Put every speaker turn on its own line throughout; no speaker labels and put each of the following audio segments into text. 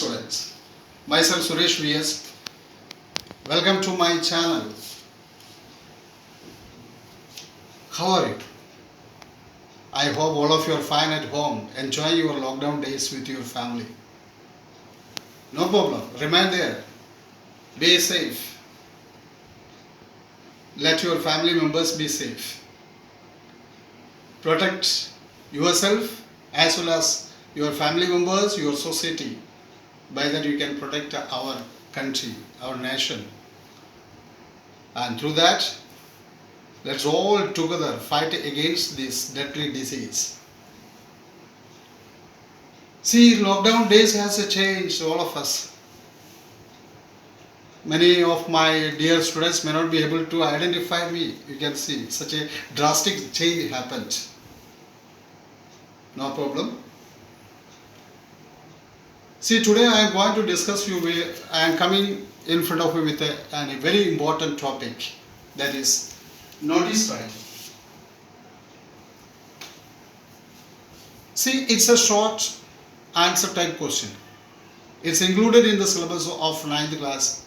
students. Myself Suresh VS. Welcome to my channel. How are you? I hope all of you are fine at home, enjoying your lockdown days with your family. No problem. Remain there. Be safe. Let your family members be safe. Protect yourself as well as your family members, your society. By that you can protect our country, our nation. And through that, let's all together fight against this deadly disease. See, lockdown days has changed all of us. Many of my dear students may not be able to identify me. You can see such a drastic change happened. No problem. See, today I am going to discuss you with, I am coming in front of you with a very important topic, that is notice writing. See, it's a short answer type question. It's included in the syllabus of 9th class,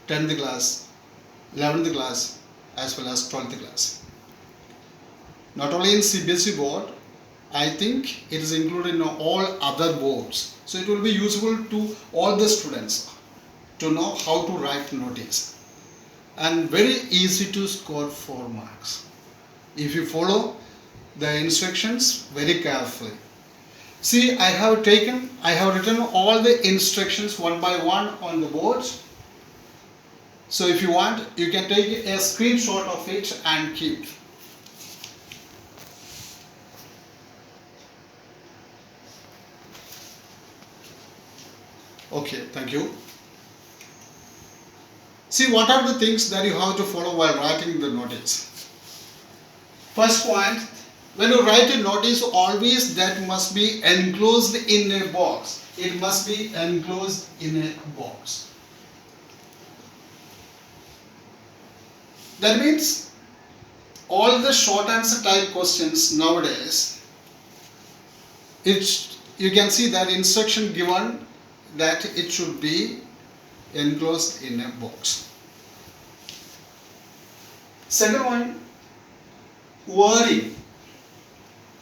10th class, 11th class as well as 12th class. Not only in CBSE board, I think it is included in all other boards. So it will be useful to all the students to know how to write notice. And very easy to score 4 marks if you follow the instructions very carefully. See, I have written all the instructions one by one on the board. So if you want, you can take a screenshot of it and keep. Okay, thank you. See, what are the things that you have to follow while writing the notice? First point, when you write a notice, always that must be enclosed in a box. It must be enclosed in a box. That means all the short answer type questions nowadays, you can see that instruction given that it should be enclosed in a box. Second one, wording.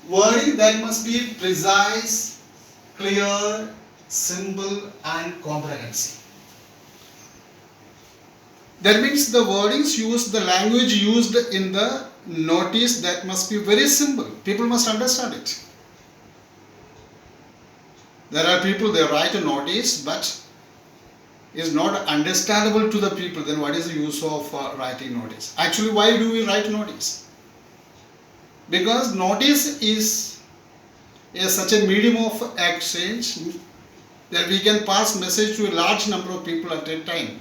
Wording that must be precise, clear, simple and comprehensive. That means the wordings used, the language used in the notice, that must be very simple. People must understand it. There are people, they write a notice but is not understandable to the people. Then what is the use of writing notice? Actually, why do we write notice? Because notice is such a medium of exchange that we can pass message to a large number of people at a time.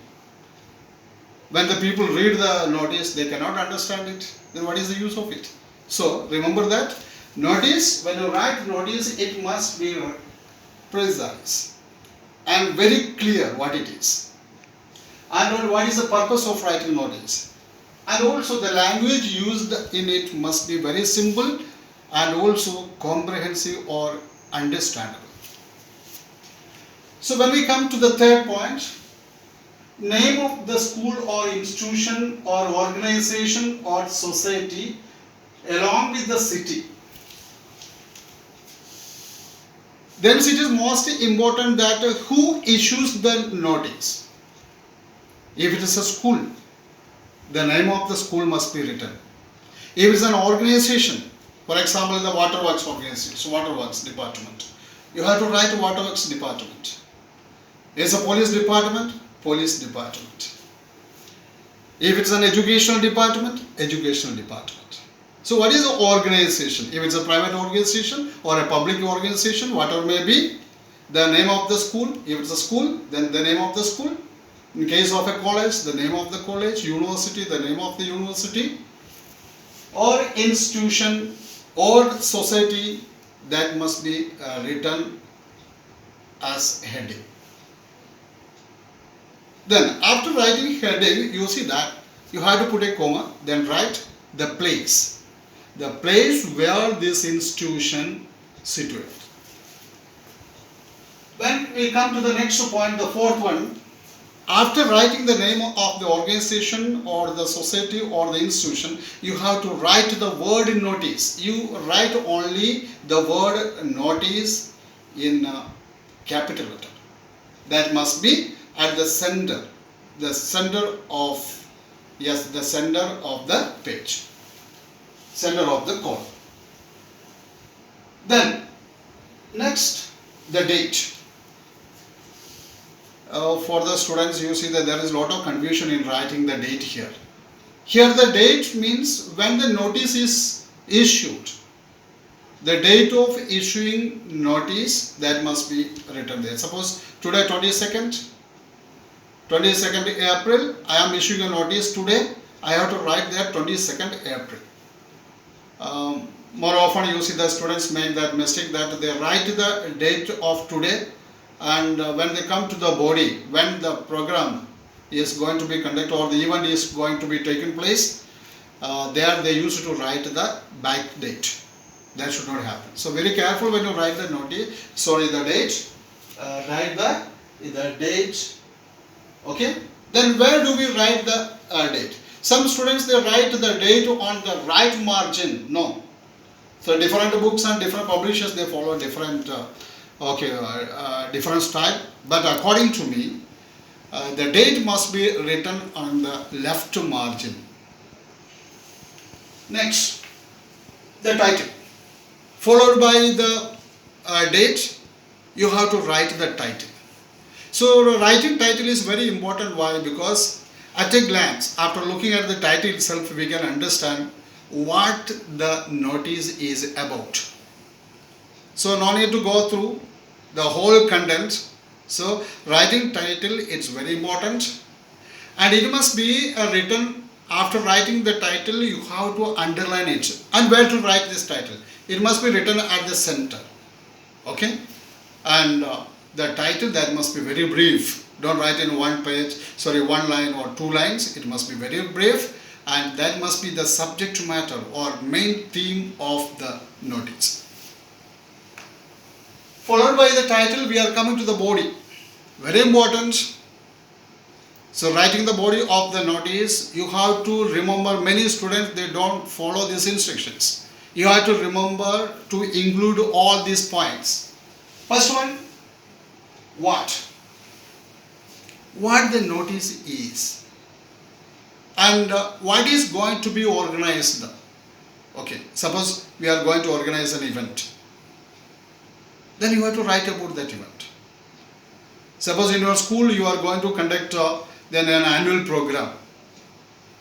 When the people read the notice, they cannot understand it. Then what is the use of it? So remember that notice, when you write notice, it must be precise and very clear what it is, and what is the purpose of writing notice, and also the language used in it must be very simple and also comprehensive or understandable. So when we come to the third point, name of the school or institution or organization or society along with the city. Then it is most important that who issues the notice. If it is a school, the name of the school must be written. If it is an organization, for example the waterworks organization, waterworks department, you have to write waterworks department. If it's a police department, police department. If it's an educational department, educational department. So what is the organization? If it's a private organization or a public organization, whatever may be, the name of the school. If it's a school, then the name of the school. In case of a college, the name of the college. University, the name of the university. Or institution or society, that must be written as heading. Then after writing heading, you see that you have to put a comma, then write the place. The place where this institution situated. When we come to the next point, the fourth one, after writing the name of the organization or the society or the institution, you have to write the word notice. You write only the word notice in capital letter. That must be at the center of, yes, the center of the page, center of the column. Then next, the date. For the students, you see that there is a lot of confusion in writing the date here. Here the date means when the notice is issued. The date of issuing notice, that must be written there. Suppose today 22nd April, I am issuing a notice today. I have to write there 22nd April. More often you see the students make that mistake that they write the date of today, and when they come to the body, when the program is going to be conducted or the event is going to be taken place, there they used to write the back date. That should not happen. So very careful when you write the notice, the date. Write the date. Okay. Then where do we write the date? Some students, they write the date on the right margin. No. So different books and different publishers, they follow different different style. But according to me, the date must be written on the left margin. Next, the title. Followed by the date, you have to write the title. So writing title is very important. Why? Because at a glance, after looking at the title itself, we can understand what the notice is about. So no need to go through the whole content. So writing title, it's very important, and it must be written. After writing the title, you have to underline it. And where to write this title? It must be written at the center. Okay? And the title, that must be very brief. Don't write in one line or two lines. It must be very brief, and that must be the subject matter or main theme of the notice. Followed by the title, we are coming to the body. Very important. So writing the body of the notice, you have to remember, many students, they don't follow these instructions. You have to remember to include all these points. First one, what the notice is, and what is going to be organized. Okay, suppose we are going to organize an event. Then you have to write about that event. Suppose in your school you are going to conduct then an annual program.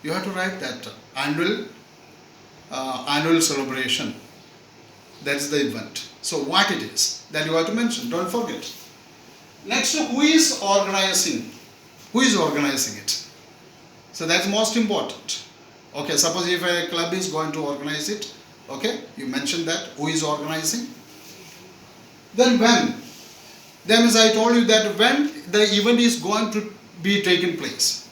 You have to write that annual celebration. That's the event. So what it is, that you have to mention. Don't forget. Next, who is organizing? Who is organizing it? So that's most important. Okay, suppose if a club is going to organize it, okay, you mention that, who is organizing. Then when? Then as I told you that when the event is going to be taken place.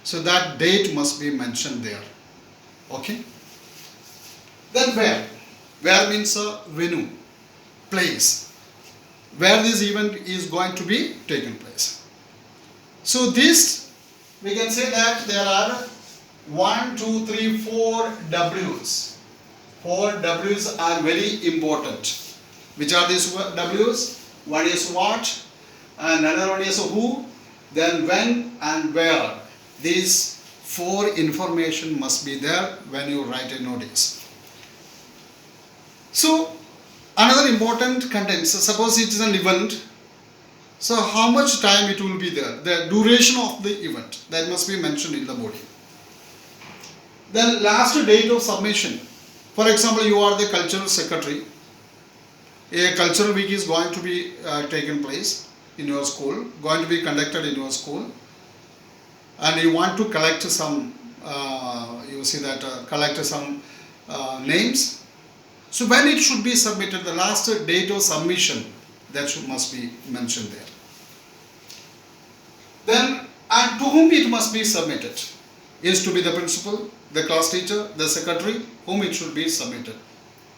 So that date must be mentioned there. Okay. Then where? Where means venue, place, where this event is going to be taken place. So this, we can say that there are 1, 2, 3, 4 W's. 4 W's are very important. Which are these W's? One is what, and another one is who, then when and where. These 4 information must be there when you write a notice. So another important content, so suppose it is an event, so how much time it will be there, the duration of the event, that must be mentioned in the body. Then last date of submission. For example, you are the cultural secretary. A cultural week is going to be taken place in your school, going to be conducted in your school, and you want to collect some, collect some names. So when it should be submitted, the last date of submission, that must be mentioned there. Then, and to whom it must be submitted? Is to be the principal, the class teacher, the secretary, whom it should be submitted.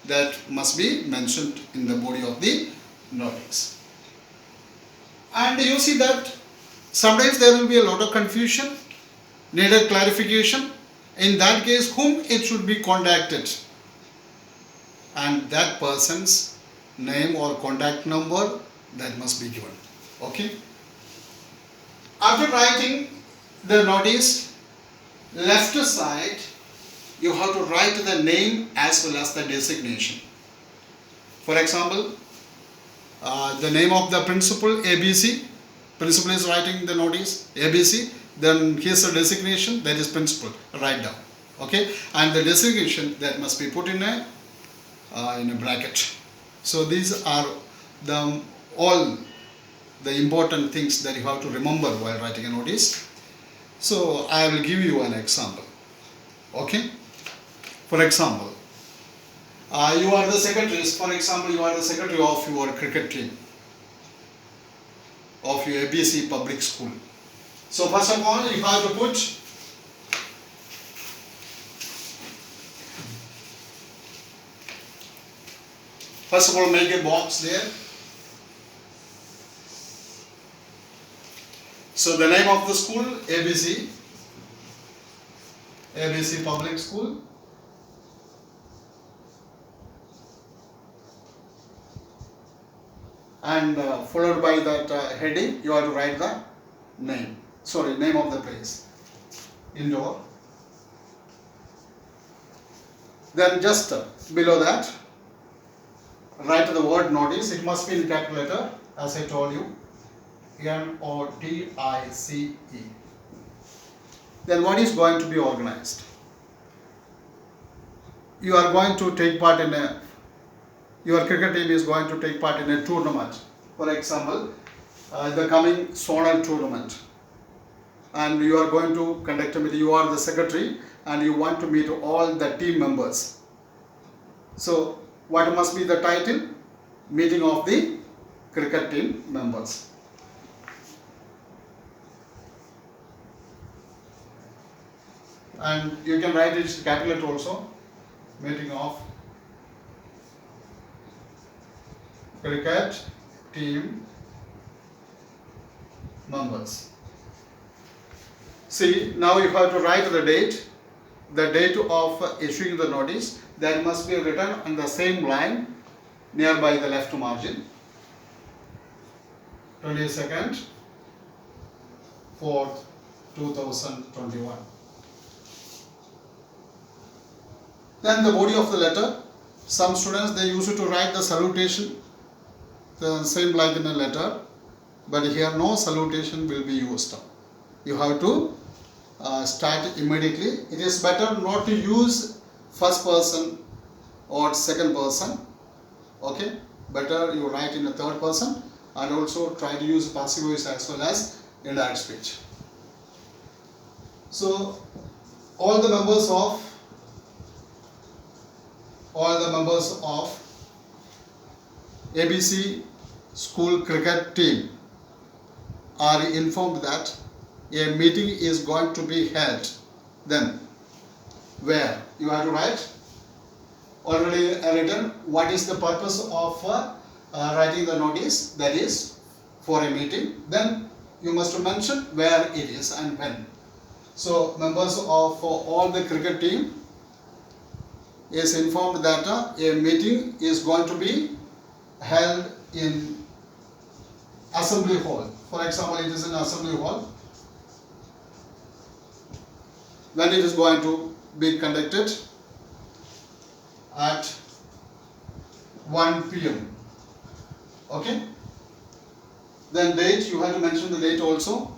That must be mentioned in the body of the notice. And you see that sometimes there will be a lot of confusion, needed clarification. In that case, whom it should be contacted, and that person's name or contact number, that must be given. Okay. After writing the notice, left side you have to write the name as well as the designation. For example, the name of the principal, ABC. Principal is writing the notice, ABC. Then here's the designation, that is principal. Write down. Okay. And the designation, that must be put in a bracket. So these are all the important things that you have to remember while writing a notice. So I will give you an example. Okay. For example, you are the secretary. For example, you are the secretary of your cricket team, of your ABC public school. So first of all, you have to put make a box there. So the name of the school, ABC public school. And followed by that heading, you have to write the name of the place, indoor. Then just below that, write the word notice. It must be in capital letter, as I told you, NOTICE. Then what is going to be organized? You are going to take part in your cricket team is going to take part in a tournament. For example, the coming zonal tournament. And you are going to conduct a meeting. You are the secretary and you want to meet all the team members. So what must be the title? Meeting of the cricket team members. And you can write it capital letter also. Meeting of cricket team members. See, now you have to write the date of issuing the notice. That must be written on the same line nearby the left margin. 22nd, 4th, 2021. Then the body of the letter. Some students, they used to write the salutation, the same like in a letter, but here no salutation will be used. You have to start immediately. It is better not to use first person or second person. Okay, better you write in the third person, and also try to use passive voice as well as indirect speech. So all the members of ABC school cricket team are informed that a meeting is going to be held. Then where? You have to write already written what is the purpose of writing the notice, that is for a meeting. Then you must mention where it is and when. So members of all the cricket team is informed that a meeting is going to be held in assembly hall. For example, it is in assembly hall. When it is going to be conducted? At 1 p.m. Okay. Then date, you have to mention the date also.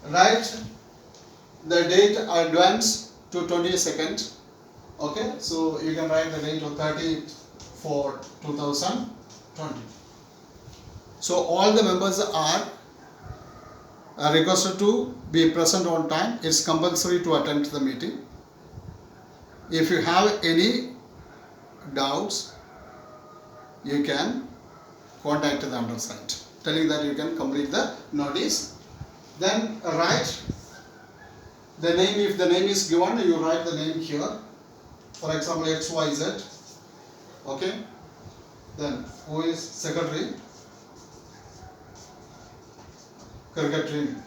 Write the date advance to 22nd. Okay, so you can write the date of 30th for 2020. So all the members are requested to be present on time. It's compulsory to attend the meeting. If you have any doubts, you can contact the undersigned, telling that you can complete the notice. Then write the name. If the name is given, you write the name here. For example, XYZ. Okay. Then who is secretary? cricket team.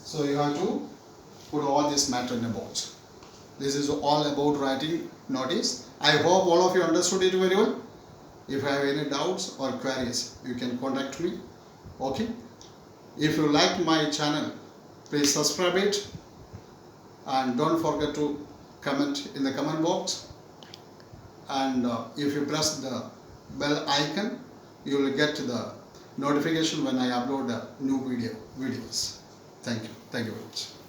So you have to put all this matter in a box. This is all about writing notice. I hope all of you understood it very well. If you have any doubts or queries, you can contact me. Okay. If you like my channel, please subscribe it and don't forget to comment in the comment box. And if you press the bell icon, you will get the notification when I upload a new videos. Thank you very much.